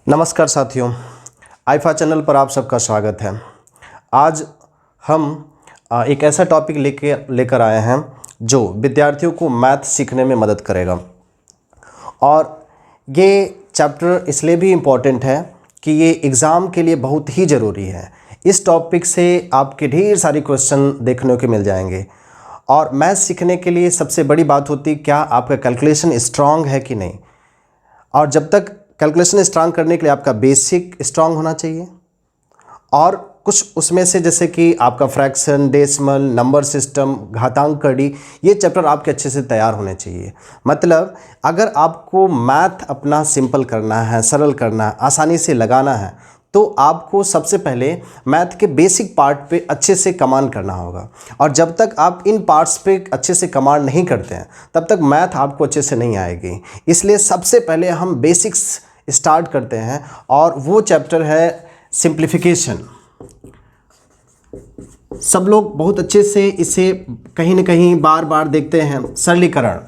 नमस्कार साथियों, IIFA channel पर आप सबका स्वागत है। आज हम एक ऐसा टॉपिक लेकर आए हैं जो विद्यार्थियों को मैथ सीखने में मदद करेगा। और ये चैप्टर इसलिए भी इम्पोर्टेंट है कि ये एग्ज़ाम के लिए बहुत ही ज़रूरी है। इस टॉपिक से आपके ढेर सारे क्वेश्चन देखने को मिल जाएंगे। और मैथ सीखने के लिए सबसे बड़ी बात होती है क्या आपका कैलकुलेशन स्ट्रांग है कि नहीं। और जब तक कैलकुलेशन स्ट्रांग करने के लिए आपका बेसिक स्ट्रांग होना चाहिए और कुछ उसमें से जैसे कि आपका फ्रैक्शन, डेसिमल, नंबर सिस्टम, घातांक कड़ी, ये चैप्टर आपके अच्छे से तैयार होने चाहिए। मतलब अगर आपको मैथ अपना सिंपल करना है, सरल करना है, आसानी से लगाना है, तो आपको सबसे पहले मैथ के बेसिक पार्ट पे अच्छे से कमांड करना होगा। और जब तक आप इन पार्ट्स पे अच्छे से कमांड नहीं करते हैं तब तक मैथ आपको अच्छे से नहीं आएगी। इसलिए सबसे पहले हम बेसिक्स स्टार्ट करते हैं और वो चैप्टर है सिंप्लीफिकेशन। सब लोग बहुत अच्छे से इसे कहीं न कहीं बार बार देखते हैं। सरलीकरण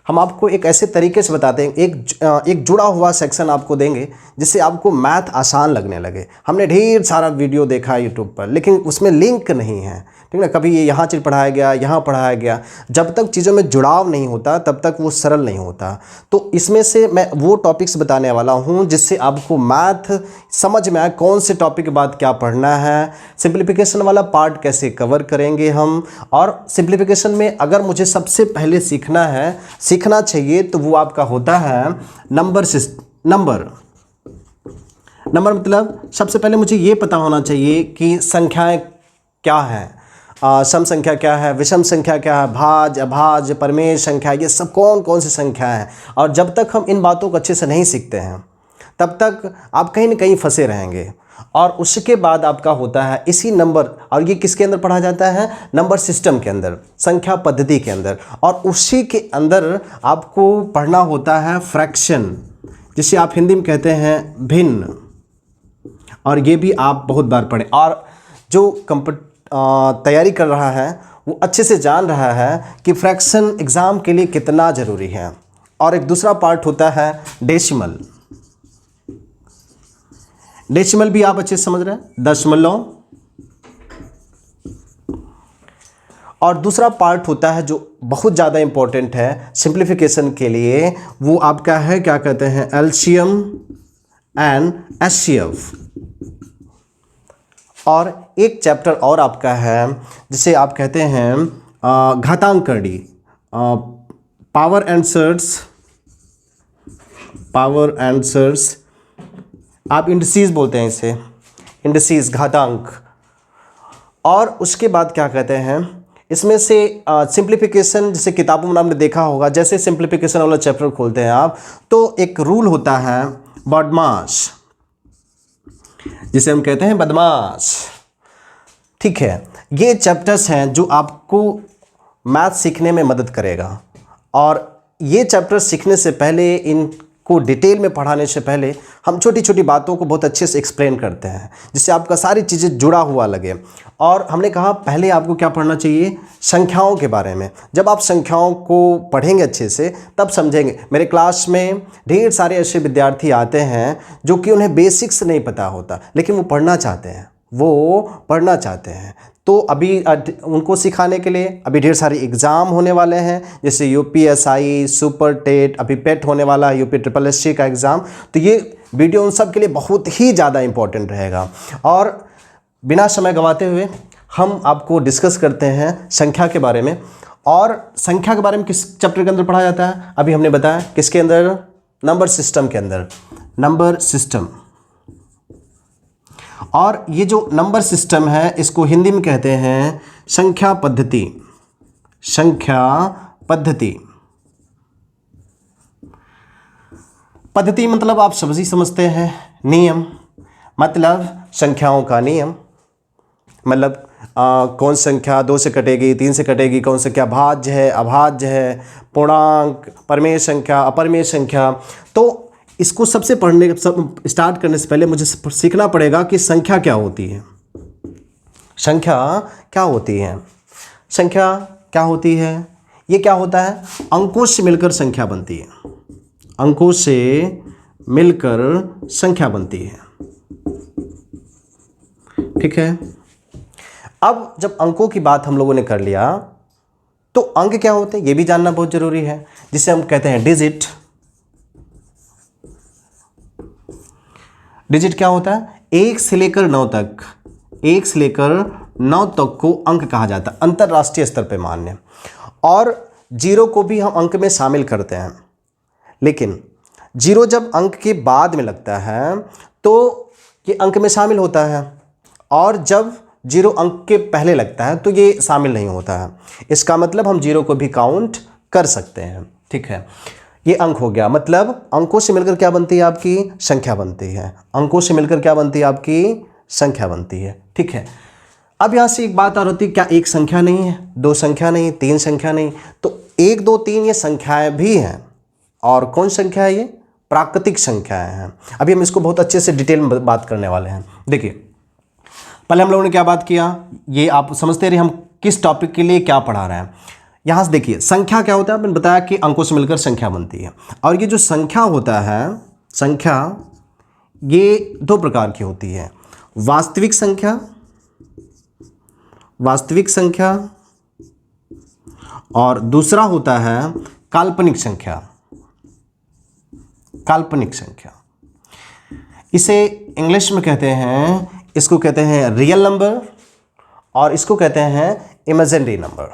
हम आपको एक ऐसे तरीके से बताते हैं, एक जुड़ा हुआ सेक्शन आपको देंगे जिससे आपको मैथ आसान लगने लगे। हमने ढेर सारा वीडियो देखा है यूट्यूब पर, लेकिन उसमें लिंक नहीं है, ठीक ना। कभी ये यहाँ चीज़ पढ़ाया गया, यहाँ पढ़ाया गया। जब तक चीज़ों में जुड़ाव नहीं होता तब तक वो सरल नहीं होता। तो इसमें से मैं वो टॉपिक्स बताने वाला हूँ जिससे आपको मैथ समझ में आए, कौन से टॉपिक के बाद क्या पढ़ना है, सिंप्लीफिकेशन वाला पार्ट कैसे कवर करेंगे हम। और सिंप्लीफिकेशन में अगर मुझे सबसे पहले सीखना चाहिए तो वो आपका होता है नंबर मतलब सबसे पहले मुझे ये पता होना चाहिए कि संख्याएं क्या हैं, सम संख्या क्या है, विषम संख्या क्या है, भाज्य, अभाज्य, परमेय संख्या, ये सब कौन कौन सी संख्या हैं। और जब तक हम इन बातों को अच्छे से नहीं सीखते हैं तब तक आप कहीं ना कहीं फंसे रहेंगे। और उसके बाद आपका होता है इसी नंबर, और ये किसके अंदर पढ़ा जाता है, नंबर सिस्टम के अंदर, संख्या पद्धति के अंदर। और उसी के अंदर आपको पढ़ना होता है फ्रैक्शन, जिसे आप हिंदी में कहते हैं भिन्न। और ये भी आप बहुत बार पढ़ें। और जो तैयारी कर रहा है वो अच्छे से जान रहा है कि फ्रैक्शन एग्ज़ाम के लिए कितना ज़रूरी है। और एक दूसरा पार्ट होता है डेसिमल भी आप अच्छे से समझ रहे हैं, दशमलव। और दूसरा पार्ट होता है जो बहुत ज़्यादा इंपॉर्टेंट है सिंप्लीफिकेशन के लिए, वो आपका है क्या कहते हैं, एलसीएम एंड एचसीएफ। और एक चैप्टर और आपका है जिसे आप कहते हैं घातांक कड़ी, पावर एंड सर्स, आप इंडिसेस बोलते हैं इसे, इंडिसेस, घातांक। और उसके बाद क्या कहते हैं, इसमें से सिंप्लीफिकेशन, जैसे किताबों में आपने देखा होगा, जैसे सिंप्लीफिकेशन वाला चैप्टर खोलते हैं आप तो एक रूल होता है बदमाश, जिसे हम कहते हैं बदमाश, ठीक है। ये चैप्टर्स हैं जो आपको मैथ सीखने में मदद करेगा। और ये चैप्टर सीखने से पहले, इनको डिटेल में पढ़ाने से पहले हम छोटी छोटी बातों को बहुत अच्छे से एक्सप्लेन करते हैं जिससे आपका सारी चीज़ें जुड़ा हुआ लगे। और हमने कहा पहले आपको क्या पढ़ना चाहिए, संख्याओं के बारे में। जब आप संख्याओं को पढ़ेंगे अच्छे से तब समझेंगे। मेरे क्लास में ढेर सारे ऐसे विद्यार्थी आते हैं जो कि उन्हें बेसिक्स नहीं पता होता, लेकिन वो पढ़ना चाहते हैं। तो अभी उनको सिखाने के लिए अभी ढेर सारे एग्ज़ाम होने वाले हैं, जैसे यूपीएसआई, सुपर टेट, अभी पेट होने वाला है, यूपी ट्रिपल एससी का एग्ज़ाम। तो ये वीडियो उन सब के लिए बहुत ही ज़्यादा इम्पोर्टेंट रहेगा। और बिना समय गंवाते हुए हम आपको डिस्कस करते हैं संख्या के बारे में। और संख्या के बारे में किस चैप्टर के अंदर पढ़ा जाता है, अभी हमने बताया किसके अंदर, नंबर सिस्टम के अंदर, नंबर सिस्टम। और ये जो नंबर सिस्टम है इसको हिंदी में कहते हैं संख्या पद्धति। पद्धति मतलब आप सभी समझते हैं, नियम, मतलब संख्याओं का नियम। मतलब कौन संख्या 2 से कटेगी, 3 से कटेगी, कौन संख्या भाज्य है, अभाज्य है, पूर्णांक, परमेय संख्या, अपरमेय संख्या। तो इसको सबसे स्टार्ट करने से पहले मुझे सीखना पड़ेगा कि संख्या क्या होती है। ये क्या होता है, अंकों से मिलकर संख्या बनती है। अंकों से मिलकर संख्या बनती है। ठीक है। अब जब अंकों की बात हम लोगों ने कर लिया तो अंक क्या होते हैं ये भी जानना बहुत जरूरी है, जिसे हम कहते हैं डिजिट। डिजिट क्या होता है? 1 से लेकर 9 तक, 1 से लेकर 9 तक को अंक कहा जाता है, अंतरराष्ट्रीय स्तर पे मान्य। और 0 को भी हम अंक में शामिल करते हैं, लेकिन 0 जब अंक के बाद में लगता है तो ये अंक में शामिल होता है, और जब 0 अंक के पहले लगता है तो ये शामिल नहीं होता है। इसका मतलब हम 0 को भी काउंट कर सकते हैं। ठीक है, ये अंक हो गया। मतलब अंकों से मिलकर क्या बनती है? आपकी संख्या बनती है। अंकों से मिलकर क्या बनती है? आपकी संख्या बनती है। ठीक है। अब यहाँ से एक बात और होती है, क्या एक संख्या नहीं है, 2 संख्या नहीं, 3 संख्या नहीं? तो 1 2 3 ये संख्याएं भी हैं। और कौन संख्या है? ये प्राकृतिक संख्याएं हैं। अभी हम इसको बहुत अच्छे से डिटेल में बात करने वाले हैं। देखिए, पहले हम लोगों ने क्या बात किया, ये आप समझते रहे हम किस टॉपिक के लिए क्या पढ़ा रहे हैं। यहाँ से देखिए, संख्या क्या होता है? मैंने बताया कि अंकों से मिलकर संख्या बनती है। और ये जो संख्या होता है, संख्या ये 2 प्रकार की होती है, वास्तविक संख्या, वास्तविक संख्या, और दूसरा होता है काल्पनिक संख्या, काल्पनिक संख्या। इसे इंग्लिश में कहते हैं, इसको कहते हैं रियल नंबर, और इसको कहते हैं इमेजिनरी नंबर।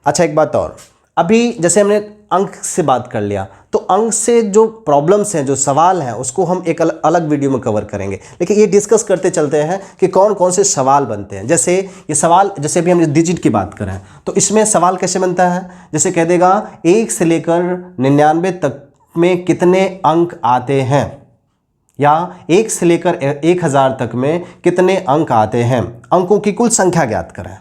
अच्छा, एक बात और, अभी जैसे हमने अंक से बात कर लिया, तो अंक से जो प्रॉब्लम्स हैं, जो सवाल हैं, उसको हम एक अलग वीडियो में कवर करेंगे। लेकिन ये डिस्कस करते चलते हैं कि कौन कौन से सवाल बनते हैं। जैसे ये सवाल, जैसे अभी हम डिजिट की बात करें तो इसमें सवाल कैसे बनता है? जैसे कह देगा 1 से लेकर 99 तक में कितने अंक आते हैं, या 1 से लेकर 1000 तक में कितने अंक आते हैं। अंकों की कुल संख्या ज्ञात करें,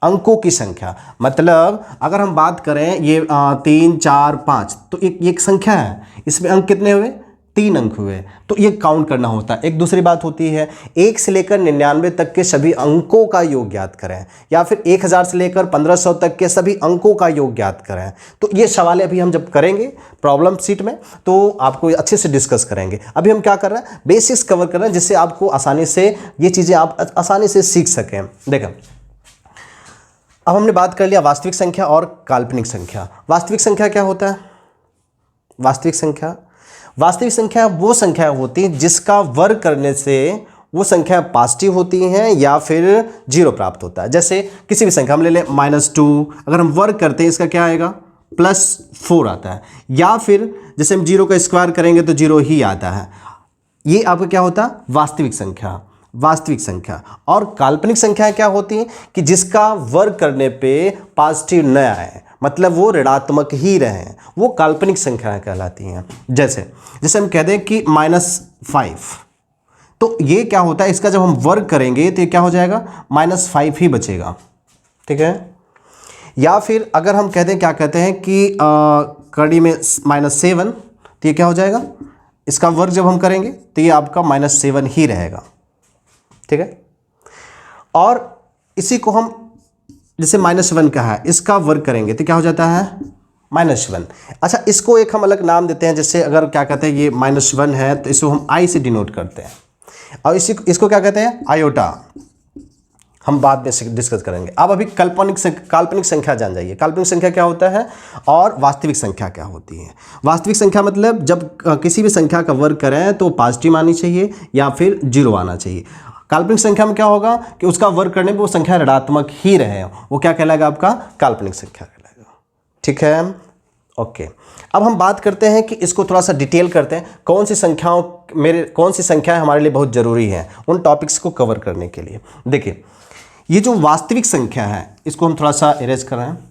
अंकों की संख्या। मतलब अगर हम बात करें ये 3 4 5, तो एक संख्या है, इसमें अंक कितने हुए? 3 अंक हुए, तो ये काउंट करना होता है। एक दूसरी बात होती है 1 से लेकर 99 तक के सभी अंकों का योग ज्ञात करें, या फिर 1000 से लेकर 1500 तक के सभी अंकों का योग ज्ञात करें। तो ये सवाल अभी हम जब करेंगे प्रॉब्लम सीट में तो आपको अच्छे से डिस्कस करेंगे। अभी हम क्या कर रहे हैं? बेसिक्स कवर कर रहे हैं, जिससे आपको आसानी से ये चीज़ें आप आसानी से सीख सकें। देखें, अब हमने बात कर लिया वास्तविक संख्या और काल्पनिक संख्या। वास्तविक संख्या क्या होता है? वास्तविक संख्या, वास्तविक संख्या वो संख्या होती है जिसका वर्ग करने से वो संख्या पॉजिटिव होती हैं या फिर 0 प्राप्त होता है। जैसे किसी भी संख्या हम ले लें -2, अगर हम वर्ग करते हैं इसका क्या आएगा? +4 आता है। या फिर जैसे हम 0 का स्क्वायर करेंगे तो 0 ही आता है। ये आपका क्या होता है? वास्तविक संख्या, वास्तविक संख्या। और काल्पनिक संख्या क्या होती है? कि जिसका वर्ग करने पे पॉजिटिव न आए, मतलब वो ऋणात्मक ही रहे, वो काल्पनिक संख्याएं कहलाती हैं। जैसे हम कह दें कि -5, तो ये क्या होता है? इसका जब हम वर्ग करेंगे तो ये क्या हो जाएगा? -5 ही बचेगा। ठीक है। या फिर अगर हम कह दें, क्या कहते हैं कि कड़ी में -7, तो ये क्या हो जाएगा? इसका वर्ग जब हम करेंगे तो ये आपका -7 ही रहेगा। ठीक है। और इसी को हम जैसे -1 का है, इसका वर्ग करेंगे तो क्या हो जाता है? -1। अच्छा, इसको एक हम अलग नाम देते हैं। जैसे अगर क्या कहते हैं ये -1 है तो इसको हम I से डिनोट करते हैं, और इसको क्या कहते हैं? आयोटा। हम बाद में डिस्कस करेंगे। अब अभी काल्पनिक संख्या जान जाइए। काल्पनिक संख्या क्या होता है और वास्तविक संख्या क्या होती है। वास्तविक संख्या मतलब जब किसी भी संख्या का वर्ग करें तो पॉजिटिव आनी चाहिए या फिर 0 आना चाहिए। काल्पनिक संख्या में क्या होगा कि उसका वर्ग करने पे वो संख्या ऋणात्मक ही रहे, वो क्या कहलाएगा? आपका काल्पनिक संख्या कहलाएगा। ठीक है, ओके। अब हम बात करते हैं कि इसको थोड़ा सा डिटेल करते हैं, कौन सी संख्याएं हमारे लिए बहुत ज़रूरी हैं उन टॉपिक्स को कवर करने के लिए। देखिए, ये जो वास्तविक संख्या है इसको हम थोड़ा सा इरेज कर रहे हैं।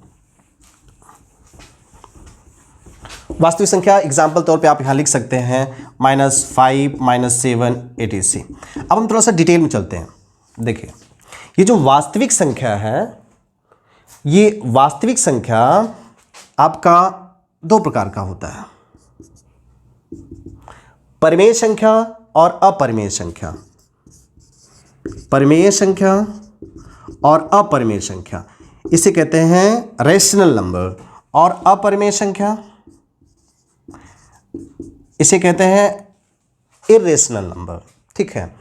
वास्तविक संख्या एग्जाम्पल तौर पे आप यहाँ लिख सकते हैं -5, -7, etc। अब हम थोड़ा सा डिटेल में चलते हैं। देखिए, ये जो वास्तविक संख्या है, ये वास्तविक संख्या आपका 2 प्रकार का होता है, परिमेय संख्या और अपरिमेय संख्या। परिमेय संख्या और अपरिमेय संख्या, इसे कहते हैं रेशनल नंबर। और अपरिमेय संख्या, इसे कहते हैं इरेशनल नंबर। ठीक है,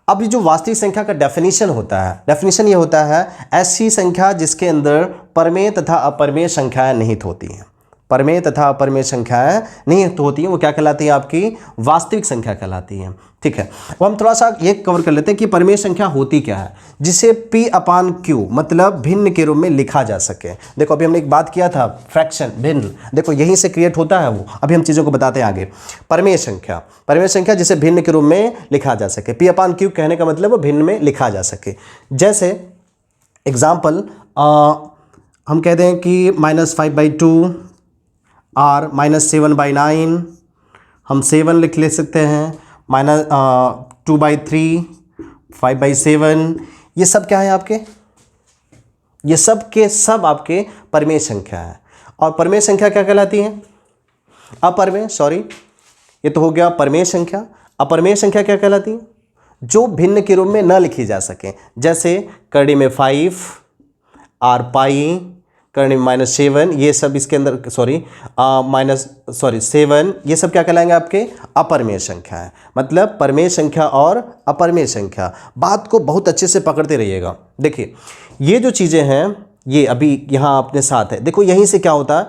अब ये जो वास्तविक संख्या का डेफिनेशन होता है, डेफिनेशन ये होता है ऐसी संख्या जिसके अंदर परमेय तथा अपरमेय संख्याएं निहित होती हैं। परमेय तथा अपरमेय संख्याएं निहित होती हैं, वो क्या कहलाती हैं? आपकी वास्तविक संख्या कहलाती हैं। ठीक है, अब हम थोड़ा सा ये कवर कर लेते हैं कि परमेय संख्या होती क्या है, जिसे P/Q मतलब भिन्न के रूप में लिखा जा सके। देखो अभी हमने एक बात किया था, फ्रैक्शन, भिन्न, देखो यहीं से क्रिएट होता है वो। अभी हम चीज़ों को बताते हैं आगे। परमेय संख्या, परमेय संख्या जिसे भिन्न के रूप में लिखा जा सके। P/Q कहने का मतलब वो भिन्न में लिखा जा सके। जैसे एग्जाम्पल हम कहते हैं कि -5/2 और -7/9, हम 7 ले सकते हैं, -2/3, 5/7, ये सब क्या है आपके? ये सब के सब आपके परमेय संख्या है। और परमेय संख्या क्या कहलाती है? अपरमेय, सॉरी, ये तो हो गया परमेय संख्या। अपरमेय संख्या क्या कहलाती है? जो भिन्न के रूप में न लिखी जा सके। जैसे करणी में 5 और पाई, करणी में -7, ये सब इसके अंदर, सॉरी 7, ये सब क्या कहलाएंगे? आपके अपरमेय संख्या है। मतलब परमेय संख्या और अपरमेय संख्या, बात को बहुत अच्छे से पकड़ते रहिएगा। देखिए ये जो चीज़ें हैं, ये अभी यहाँ अपने साथ है, देखो यहीं से क्या होता है,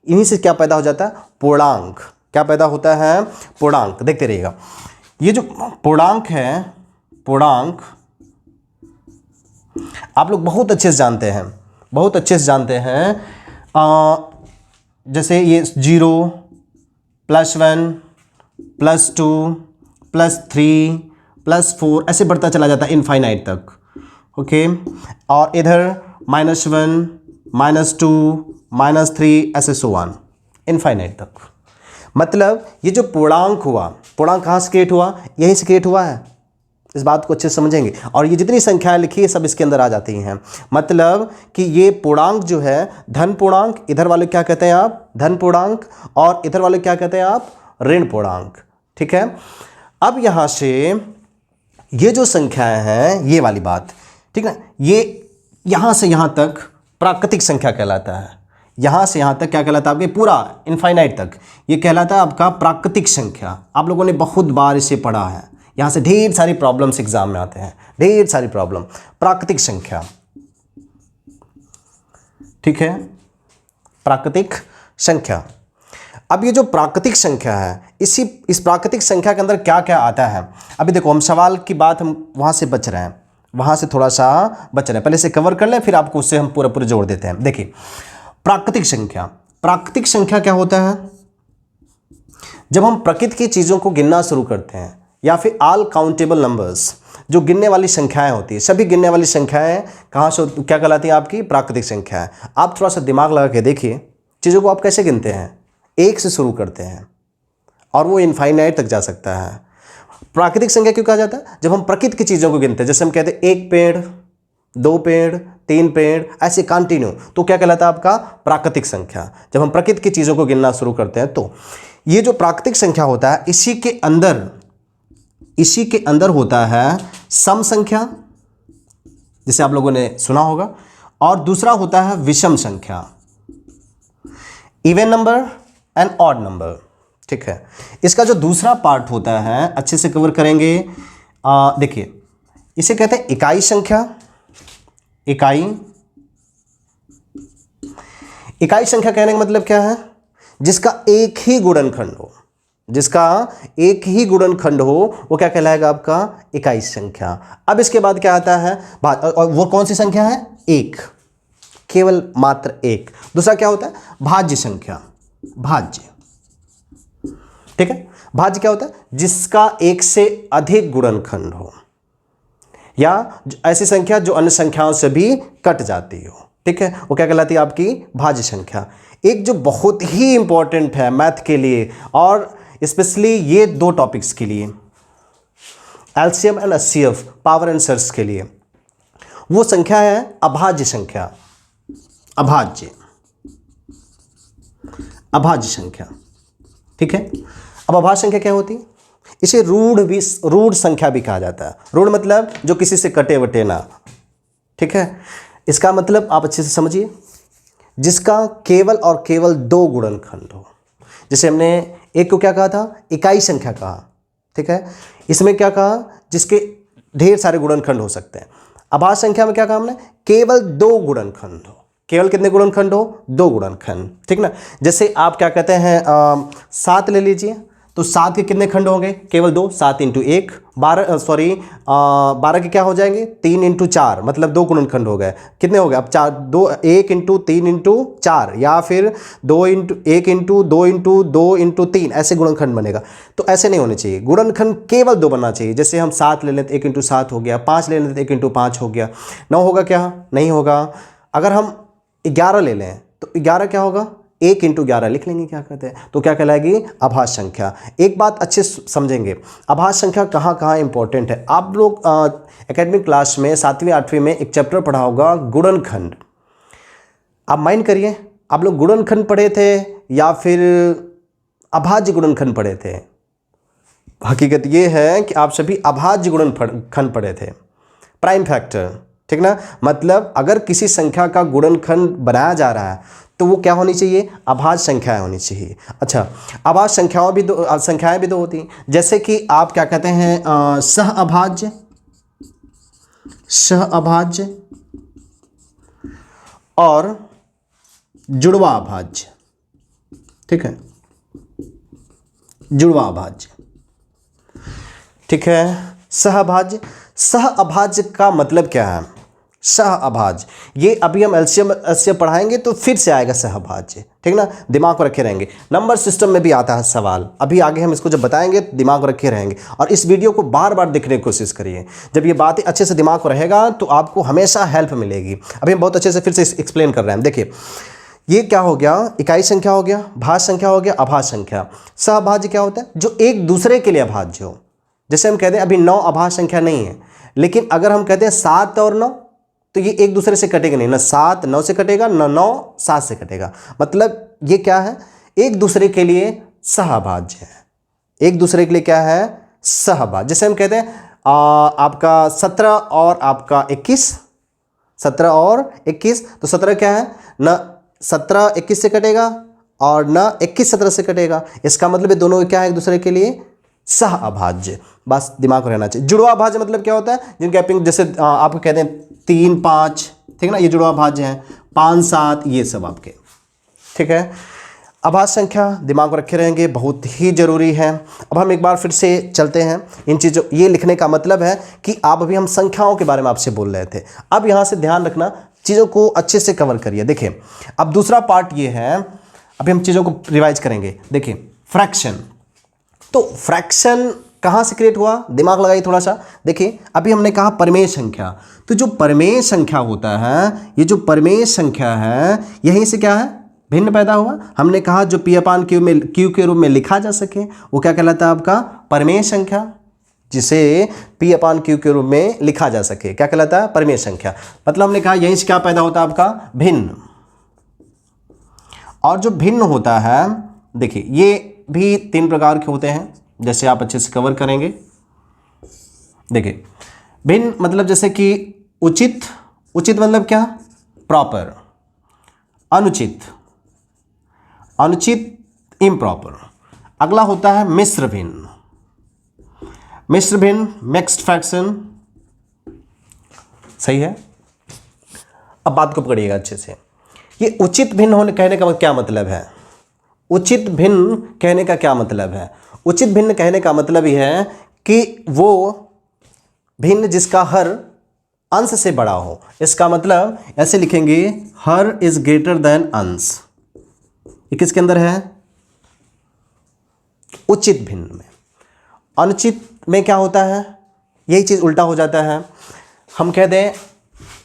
इन्हीं से क्या पैदा हो जाता है? पूर्णांक। क्या पैदा होता है? पूर्णांक। देखते रहिएगा, ये जो पूर्णांक है, पूर्णांक आप लोग बहुत अच्छे से जानते हैं, बहुत अच्छे से जानते हैं। जैसे ये 0, +1, +2, +3, +4 ऐसे बढ़ता चला जाता है इनफाइनाइट तक। ओके, और इधर -1, -2, -3 ऐसे सो ऑन इनफाइनाइट तक। मतलब ये जो पूर्णांक हुआ, पूर्णांक कहाँ से क्रिएट हुआ? यहीं से क्रिएट हुआ है। इस बात को अच्छे से समझेंगे। और ये जितनी संख्याएं लिखी है सब इसके अंदर आ जाती हैं। मतलब कि ये पूर्णांक जो है, धन पूर्णांक, इधर वाले क्या कहते हैं आप? धन पूर्णांक, और इधर वाले क्या कहते हैं आप? ऋण पूर्णांक। ठीक है, अब यहाँ से ये जो संख्याएं हैं, ये वाली बात, ठीक है, ये यहाँ से यहाँ तक प्राकृतिक संख्या कहलाता है। यहाँ से यहाँ तक क्या कहलाता है? आपके पूरा इनफाइनाइट तक ये कहलाता है आपका प्राकृतिक संख्या। आप लोगों ने बहुत बार इसे पढ़ा है, यहाँ से ढेर सारी प्रॉब्लम्स एग्जाम में आते हैं, ढेर सारी प्रॉब्लम। प्राकृतिक संख्या, ठीक है, प्राकृतिक संख्या। अब ये जो प्राकृतिक संख्या है, इस प्राकृतिक संख्या के अंदर क्या क्या आता है? अभी देखो हम सवाल की बात, हम वहाँ से बच रहे हैं, वहाँ से थोड़ा सा बच रहे हैं, पहले से कवर कर लें, फिर आपको उससे हम पूरा जोड़ देते हैं। देखिए प्राकृतिक संख्या, प्राकृतिक संख्या क्या होता है? जब हम प्रकृति की चीज़ों को गिनना शुरू करते हैं, या फिर ऑल काउंटेबल नंबर्स, जो गिनने वाली संख्याएं होती है, सभी गिनने वाली संख्याएं कहाँ से क्या कहलाती हैं? आपकी प्राकृतिक संख्याएं। आप थोड़ा सा दिमाग लगा के देखिए, चीज़ों को आप कैसे गिनते हैं? एक से शुरू करते हैं और वो इनफाइनाइट तक जा सकता है। प्राकृतिक संख्या क्यों कहा जाता है? जब हम प्रकृति की चीज़ों को गिनते हैं, जैसे हम कहते हैं 1 पेड़, 2 पेड़, 3 पेड़, ऐसे कंटिन्यू, तो क्या कहलाता है? आपका प्राकृतिक संख्या। जब हम प्रकृति की चीज़ों को गिनना शुरू करते हैं, तो ये जो प्राकृतिक संख्या होता है, इसी के अंदर होता है सम संख्या, जिसे आप लोगों ने सुना होगा, और दूसरा होता है विषम संख्या, even number and odd number. ठीक है, इसका जो दूसरा पार्ट होता है, अच्छे से कवर करेंगे। देखिए इसे कहते हैं इकाई संख्या। इकाई संख्या कहने का मतलब क्या है? जिसका एक ही गुणनखंड हो, जिसका एक ही गुणनखंड हो, वो क्या कहलाएगा? आपका इकाई संख्या। अब इसके बाद क्या आता है? और वो कौन सी संख्या है? एक, केवल मात्र एक। दूसरा क्या होता है? भाज्य संख्या, भाज्य। ठीक है, भाज्य क्या होता है? जिसका एक से अधिक गुणनखंड हो, या ऐसी संख्या जो अन्य संख्याओं से भी कट जाती हो। ठीक है, वो क्या कहलाती है? आपकी भाज्य संख्या। एक जो बहुत ही इंपॉर्टेंट है मैथ के लिए, और स्पेशली ये दो टॉपिक्स के लिए, LCM and HCF, power and search के लिए, वो संख्या है अभाज्य संख्या। अभाज्य संख्या। ठीक है, अब अभाज्य संख्या क्या होती है? इसे रूढ़ संख्या भी कहा जाता है। रूढ़ मतलब जो किसी से कटे वटे ना। ठीक है, इसका मतलब आप अच्छे से समझिए, जिसका केवल और केवल 2 गुणनखंड हो, जैसे हमने एक को क्या कहा था, इकाई संख्या कहा, ठीक है। इसमें क्या कहा, जिसके ढेर सारे गुणनखंड हो सकते हैं। अभाज्य संख्या में क्या कहा हमने, केवल 2 गुणनखंड हो। केवल कितने गुणनखंड हो, 2 गुणनखंड, ठीक ना। जैसे आप क्या कहते हैं 7 ले लीजिए, तो 7 के कितने खंड होंगे, केवल 2, 7 × 1 12 के क्या हो जाएंगे, 3 × 4, मतलब 2 गुणनखंड हो गए। कितने हो गए अब, 4 2 1 × 3 × 4, या फिर 2 × 1 × 2 × 2 × 3, ऐसे गुणनखंड बनेगा। तो ऐसे नहीं होने चाहिए, गुणनखंड केवल 2 बनना चाहिए। जैसे हम 7 ले लेते 1 × 7 हो गया, 5 ले लेते 1 × 5 हो गया। 9 होगा क्या, नहीं होगा। अगर हम 11 ले लें तो 11 क्या होगा, 1 × 11 लिख लेंगे, क्या कहते हैं, तो क्या कहलाएगी, अभाज्य संख्या। एक बात अच्छे समझेंगे, अभाज्य संख्या कहाँ कहाँ इंपॉर्टेंट है। आप लोग एकेडमिक क्लास में 7वीं 8वीं में एक चैप्टर पढ़ा होगा गुणनखंड। आप माइंड करिए, आप लोग गुणनखंड पढ़े थे या फिर अभाज्य गुणनखंड पढ़े थे। हकीकत ये है कि आप सभी अभाज्य गुणनखंड पढ़े थे, प्राइम फैक्टर, ठीक ना। मतलब अगर किसी संख्या का गुणनखंड बनाया जा रहा है तो वो क्या होनी चाहिए, अभाज्य संख्याएं होनी चाहिए। अच्छा, अभाज्य संख्याएं भी दो होती हैं, जैसे कि आप क्या कहते हैं सहअभाज्य, और जुड़वा अभाज्य, ठीक है, जुड़वा अभाज्य, ठीक है। सहअभाज्य का मतलब क्या है, सहअभाज्य, ये अभी हम एलसीएम पढ़ाएंगे तो फिर से आएगा सहअभाज्य, ठीक ना। दिमाग को रखे रहेंगे, नंबर सिस्टम में भी आता है सवाल, अभी आगे हम इसको जब बताएंगे तो दिमाग को रखे रहेंगे। और इस वीडियो को बार बार देखने की कोशिश करिए, जब ये बातें अच्छे से दिमाग को रहेगा तो आपको हमेशा हेल्प मिलेगी। अभी हम बहुत अच्छे से फिर से एक्सप्लेन कर रहे हैं। देखिए, ये क्या हो गया, इकाई संख्या हो गया, भाज्य संख्या हो गया, अभाज्य संख्या। सहअभाज्य क्या होता है, जो एक दूसरे के लिए अभाज्य हो। जैसे हम कहते हैं अभी 9 अभाज्य संख्या नहीं है, लेकिन अगर हम कहते हैं 7 और 9, तो ये एक दूसरे से कटेगा नहीं, ना 7 9 से कटेगा, ना 9 7 से कटेगा। मतलब ये क्या है, एक दूसरे के लिए सहअभाज्य है, एक दूसरे के लिए क्या है, सहअभाज्य। जैसे हम कहते हैं आपका 17 और आपका 21, 17 और 21, तो 17 क्या है, ना 17 21 से कटेगा और ना 21 17 से कटेगा। इसका मतलब ये दोनों क्या है, एक दूसरे के लिए सहअभाज्य। बस दिमाग में रहना चाहिए। जुड़वा अभाज्य मतलब क्या होता है, जिन गैपिंग, जैसे आपको कहते हैं 3 5, ठीक ना, ये जुड़वा अभाज्य हैं, 5 7, ये सब आपके, ठीक है। अभाज्य संख्या दिमाग में रखे रहेंगे, बहुत ही जरूरी है। अब हम एक बार फिर से चलते हैं इन चीज़ों, ये लिखने का मतलब है कि आप अभी हम संख्याओं के बारे में आपसे बोल रहे थे, अब यहाँ से ध्यान रखना, चीज़ों को अच्छे से कवर करिए। देखिए, अब दूसरा पार्ट ये है, अभी हम चीज़ों को रिवाइज करेंगे। देखिए, फ्रैक्शन, तो फ्रैक्शन कहाँ से क्रिएट हुआ, दिमाग लगाइए थोड़ा सा। देखिए, अभी हमने कहा परिमेय संख्या, तो जो परिमेय संख्या होता है, ये जो परिमेय संख्या है, यहीं से क्या है, भिन्न पैदा हुआ। हमने कहा जो P/Q में Q के रूप में लिखा जा सके वो क्या कहलाता है, आपका परिमेय संख्या, जिसे P/Q के रूप में लिखा जा सके क्या कहलाता है, परिमेय संख्या। मतलब हमने कहा यहीं से क्या पैदा होता है, आपका भिन्न। और जो भिन्न होता है, देखिए ये भी 3 प्रकार के होते हैं, जैसे आप अच्छे से कवर करेंगे। देखिए, भिन्न मतलब जैसे कि उचित, उचित मतलब क्या, प्रॉपर, अनुचित, अनुचित इम्प्रॉपर। अगला होता है मिश्र भिन्न, मिश्र भिन्न, मिक्स्ड फ्रैक्शन, सही है। अब बात को पकड़िएगा अच्छे से, ये उचित भिन्न होने कहने का क्या मतलब है, उचित भिन्न कहने का क्या मतलब है। उचित भिन्न कहने का मतलब यह है कि वो भिन्न जिसका हर अंश से बड़ा हो। इसका मतलब ऐसे लिखेंगे, हर इज ग्रेटर देन अंश। ये किसके अंदर है, उचित भिन्न में। अनुचित में क्या होता है, यही चीज उल्टा हो जाता है। हम कह दें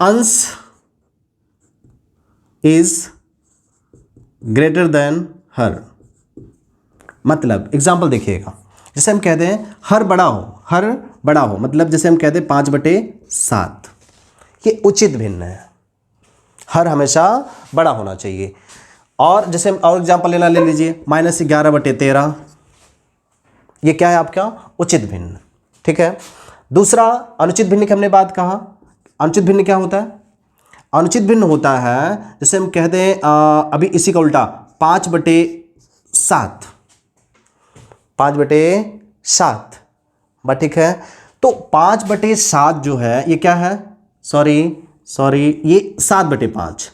अंश इज ग्रेटर देन हर, मतलब एग्जाम्पल देखिएगा, जैसे हम कहते हैं हर बड़ा हो, हर बड़ा हो, मतलब जैसे हम कहते हैं 5/7, ये उचित भिन्न है, हर हमेशा बड़ा होना चाहिए। और जैसे हम और एग्जाम्पल ले लीजिए, -11/13, ये क्या है आपका, उचित भिन्न, ठीक है। दूसरा अनुचित भिन्न की हमने बात कहा, अनुचित भिन्न क्या होता है, अनुचित भिन्न होता है जैसे हम कहते हैं अभी इसी का उल्टा 5/7, 5/7, बट ठीक है। तो 5/7 जो है ये क्या है, सॉरी ये 7/5,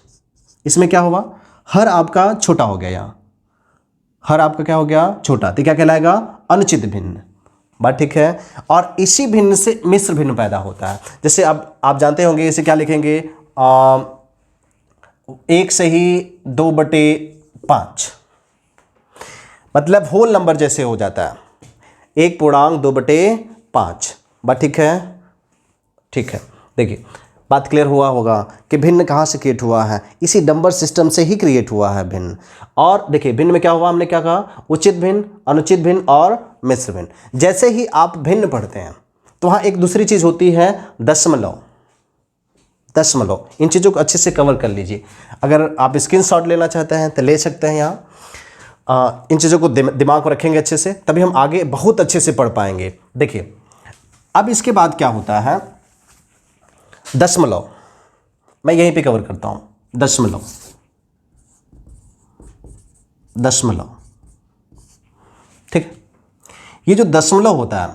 इसमें क्या हुआ, हर आपका छोटा हो गया, यहाँ हर आपका क्या हो गया, छोटा, तो क्या कहलाएगा, अनुचित भिन्न, बात ठीक है। और इसी भिन्न से मिश्र भिन्न पैदा होता है। जैसे अब आप जानते होंगे इसे क्या लिखेंगे, 1 से ही 2/5, मतलब होल नंबर जैसे हो जाता है, 1/2/5, बात ठीक है। ठीक है, देखिए बात क्लियर हुआ होगा कि भिन्न कहाँ से क्रिएट हुआ है, इसी नंबर सिस्टम से ही क्रिएट हुआ है भिन्न। और देखिए भिन्न में क्या हुआ, हमने क्या कहा, उचित भिन्न, अनुचित भिन्न और मिश्र भिन्न। जैसे ही आप भिन्न पढ़ते हैं तो वहाँ एक दूसरी चीज़ होती है दशमलव। इन चीज़ों को अच्छे से कवर कर लीजिए। अगर आप स्क्रीनशॉट लेना चाहते हैं तो ले सकते हैं यहाँ। इन चीज़ों को दिमाग में रखेंगे अच्छे से, तभी हम आगे बहुत अच्छे से पढ़ पाएंगे। देखिए अब इसके बाद क्या होता है, दशमलव, मैं यहीं पे कवर करता हूं, दशमलव, ठीक है। ये जो दशमलव होता है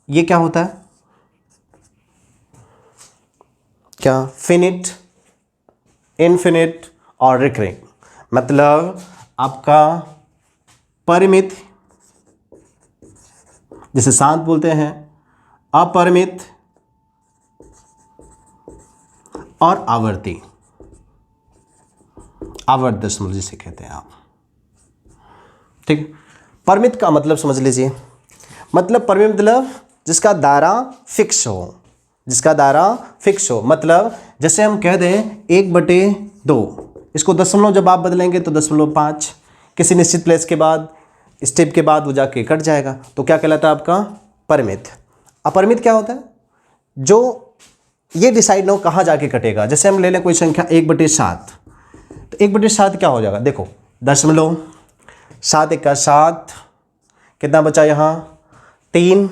ये क्या होता है, क्या, फिनिट, इनफिनिट और रिकरिंग, मतलब आपका परिमित, जिसे शांत बोलते हैं, अपरिमित और आवर्ती, आवर्त दशमलव जिसे कहते हैं आप, ठीक। परिमित का मतलब समझ लीजिए, मतलब परिमित मतलब जिसका दायरा फिक्स हो, मतलब जैसे हम कह दें 1/2, इसको दशमलव जब आप बदलेंगे तो 0.5, किसी निश्चित प्लेस के बाद, स्टेप के बाद वो जाके कट जाएगा, तो क्या कहलाता है आपका परिमित। अपरिमित क्या होता है, जो ये डिसाइड ना हो कहाँ जाके कटेगा। जैसे हम ले लें कोई संख्या 1/7, तो 1/7 क्या हो जाएगा, देखो दशमलव, 7 × 7, कितना बचा यहाँ, 3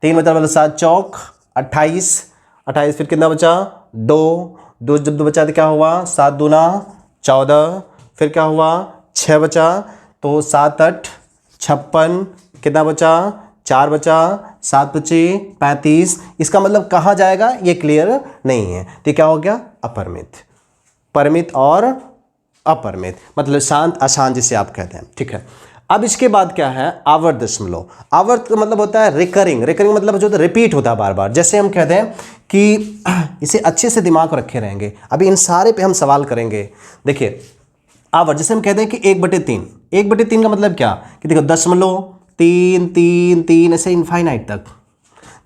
मतलब 7 चौक 28, फिर कितना बचा, 2 जब 2 बचा तो क्या हुआ, 7 दूना 14, फिर क्या हुआ, 6 बचा, तो 7 8 56, कितना बचा, 4 बचा, 7 बचे 35। इसका मतलब कहाँ जाएगा ये क्लियर नहीं है, तो क्या हो गया, अपरिमित। परिमित और अपरिमित मतलब शांत अशांत जिसे आप कहते हैं, ठीक है। अब इसके बाद क्या है, आवर्त दशमलव। आवर्त का मतलब होता है रिकरिंग, मतलब जो रिपीट होता है बार बार। जैसे हम कहते हैं कि इसे अच्छे से दिमाग रखे रहेंगे, अभी इन सारे पे हम सवाल करेंगे। देखिए आवर्त, जैसे हम कहते हैं कि 1/3 का मतलब क्या, कि देखो दशमलव 3 ऐसे इनफाइनाइट तक,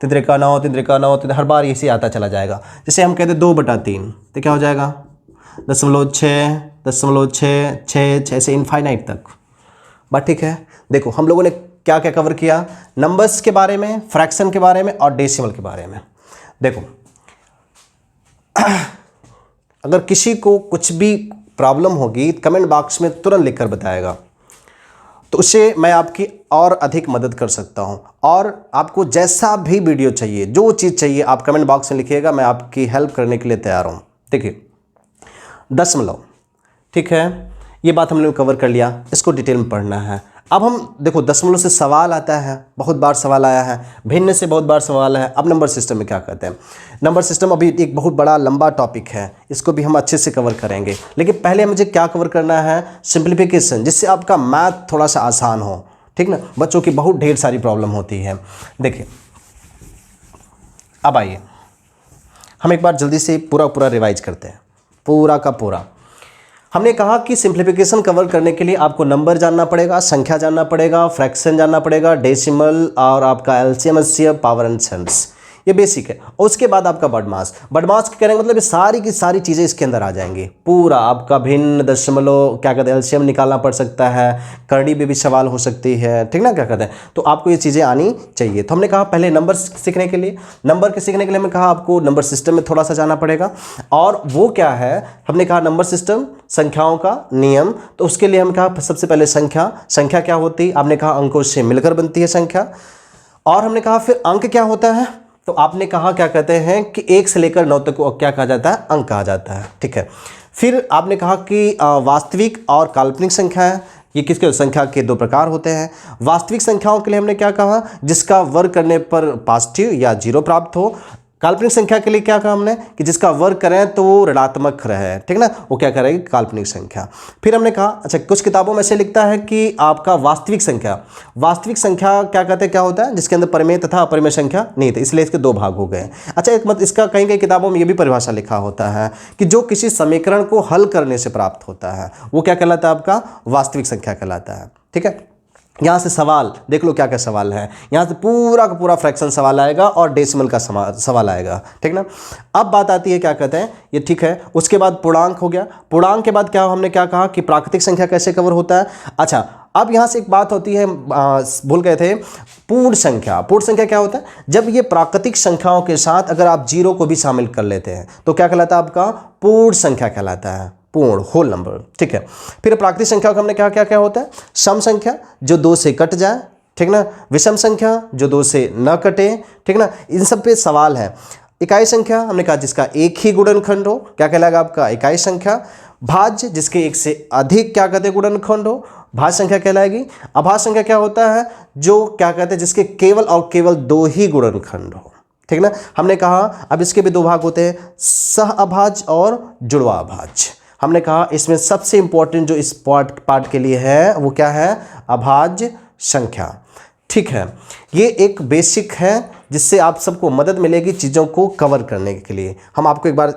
3 का 9 हर बार इसे आता चला जाएगा। जैसे हम कहते हैं 2/3, तो क्या हो जाएगा, 0.6 ऐसे इनफाइनाइट तक, बात ठीक है। देखो हम लोगों ने क्या क्या कवर किया, नंबर्स के बारे में, फ्रैक्शन के बारे में और डेसिमल के बारे में। देखो अगर किसी को कुछ भी प्रॉब्लम होगी कमेंट बॉक्स में तुरंत लिखकर बताएगा, तो उससे मैं आपकी और अधिक मदद कर सकता हूं। और आपको जैसा भी वीडियो चाहिए, जो चीज़ चाहिए, आप कमेंट बॉक्स में लिखिएगा, मैं आपकी हेल्प करने के लिए तैयार हूं। देखिए दशमलव, ठीक है, ये बात हम लोग कवर कर लिया, इसको डिटेल में पढ़ना है। अब हम देखो दशमलव से सवाल आता है, बहुत बार सवाल आया है, भिन्न से बहुत बार सवाल है। अब नंबर सिस्टम में क्या कहते हैं, नंबर सिस्टम अभी एक बहुत बड़ा लंबा टॉपिक है, इसको भी हम अच्छे से कवर करेंगे। लेकिन पहले मुझे क्या कवर करना है, सिंप्लीफिकेशन, जिससे आपका मैथ थोड़ा सा आसान हो, ठीक ना। बच्चों की बहुत ढेर सारी प्रॉब्लम होती है। देखिए अब आइए हम एक बार जल्दी से पूरा रिवाइज करते हैं, पूरा का पूरा। हमने कहा कि सिंप्लीफिकेशन कवर करने के लिए आपको नंबर जानना पड़ेगा, संख्या जानना पड़ेगा, फ्रैक्शन जानना पड़ेगा, डेसिमल और आपका LCM, HCF, power and sense, ये बेसिक है। और उसके बाद आपका बडमास करेंगे, मतलब ये सारी की सारी चीज़ें इसके अंदर आ जाएंगी। पूरा आपका भिन्न, दशमलव, क्या कहते हैं, एलसीएम निकालना पड़ सकता है, करनी भी सवाल हो सकती है, ठीक ना, क्या कहते हैं। तो आपको ये चीज़ें आनी चाहिए। तो हमने कहा पहले नंबर सीखने के लिए हमने कहा आपको नंबर सिस्टम में थोड़ा सा जाना पड़ेगा। और वो क्या है, हमने कहा नंबर सिस्टम, संख्याओं का नियम। तो उसके लिए हम कहा सबसे पहले संख्या क्या होती है, आपने कहा अंकों से मिलकर बनती है संख्या। और हमने कहा फिर अंक क्या होता है, तो आपने कहा क्या कहते हैं कि 1 से लेकर 9 तक को क्या कहा जाता है, अंक कहा जाता है, ठीक है। फिर आपने कहा कि वास्तविक और काल्पनिक संख्या है, ये किसके संख्या के दो प्रकार होते हैं। वास्तविक संख्याओं के लिए हमने क्या कहा, जिसका वर्ग करने पर पॉजिटिव या जीरो प्राप्त हो। काल्पनिक संख्या के लिए क्या कहा हमने कि जिसका वर्ग करें तो वो ऋणात्मक रहे, ठीक ना, वो क्या करेगी, काल्पनिक संख्या। फिर हमने कहा अच्छा कुछ किताबों में से लिखता है कि आपका वास्तविक संख्या क्या कहते हैं, क्या होता है, जिसके अंदर परिमेय तथा अपरिमेय संख्या नहीं थे, इसलिए इसके दो भाग हो गए। अच्छा एक मत इसका कहीं कहीं किताबों में ये भी परिभाषा लिखा होता है कि जो किसी समीकरण को हल करने से प्राप्त होता है वो क्या कहलाता है, आपका वास्तविक संख्या कहलाता है। ठीक है, यहाँ से सवाल देख लो क्या क्या सवाल है, यहाँ से पूरा का पूरा फ्रैक्शन सवाल आएगा और डेसिमल का सवाल आएगा, ठीक ना। अब बात आती है क्या कहते हैं ये, ठीक है, उसके बाद पूर्णांक हो गया। पूर्णांक के बाद क्या हमने क्या कहा कि प्राकृतिक संख्या कैसे कवर होता है। अच्छा अब यहाँ से एक बात होती है, भूल गए थे, पूर्ण संख्या। पूर्ण संख्या क्या होता है, जब ये प्राकृतिक संख्याओं के साथ अगर आप जीरो को भी शामिल कर लेते हैं तो क्या कहलाता है, आपका पूर्ण संख्या कहलाता है, पूर्ण होल नंबर। ठीक है, फिर प्राकृतिक संख्या का हमने क्या क्या क्या होता है, सम संख्या जो दो से कट जाए, ठीक ना, विषम संख्या जो दो से न कटे, ठीक ना, इन सब पे सवाल है। इकाई संख्या हमने कहा जिसका एक ही गुणनखंड हो, क्या कहलाएगा आपका इकाई संख्या। भाज्य जिसके एक से अधिक क्या कहते हैं गुणनखंड हो, भाज्य संख्या कहलाएगी। अभाज्य संख्या क्या होता है, जो क्या कहते हैं जिसके केवल और केवल दो ही गुणनखंड हो, ठीक ना। हमने कहा अब इसके भी दो भाग होते हैं, सह अभाज्य और जुड़वा अभाज्य। हमने कहा इसमें सबसे इंपॉर्टेंट जो इस पार्ट के लिए है वो क्या है, अभाज्य संख्या। ठीक है, ये एक बेसिक है जिससे आप सबको मदद मिलेगी चीज़ों को कवर करने के लिए। हम आपको एक बार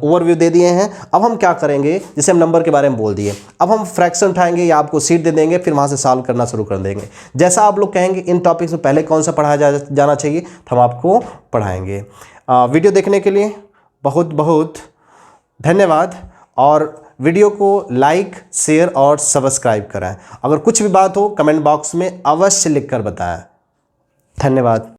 ओवरव्यू दे दिए हैं। अब हम क्या करेंगे, जैसे हम नंबर के बारे में बोल दिए, अब हम फ्रैक्शन उठाएंगे या आपको सीट दे देंगे, फिर वहाँ से सॉल्व करना शुरू कर देंगे। जैसा आप लोग कहेंगे इन टॉपिक्स में पहले कौन सा पढ़ाया जाना चाहिए तो हम आपको पढ़ाएंगे। वीडियो देखने के लिए बहुत बहुत धन्यवाद और वीडियो को लाइक शेयर और सब्सक्राइब करें। अगर कुछ भी बात हो कमेंट बॉक्स में अवश्य लिखकर बताएं। धन्यवाद।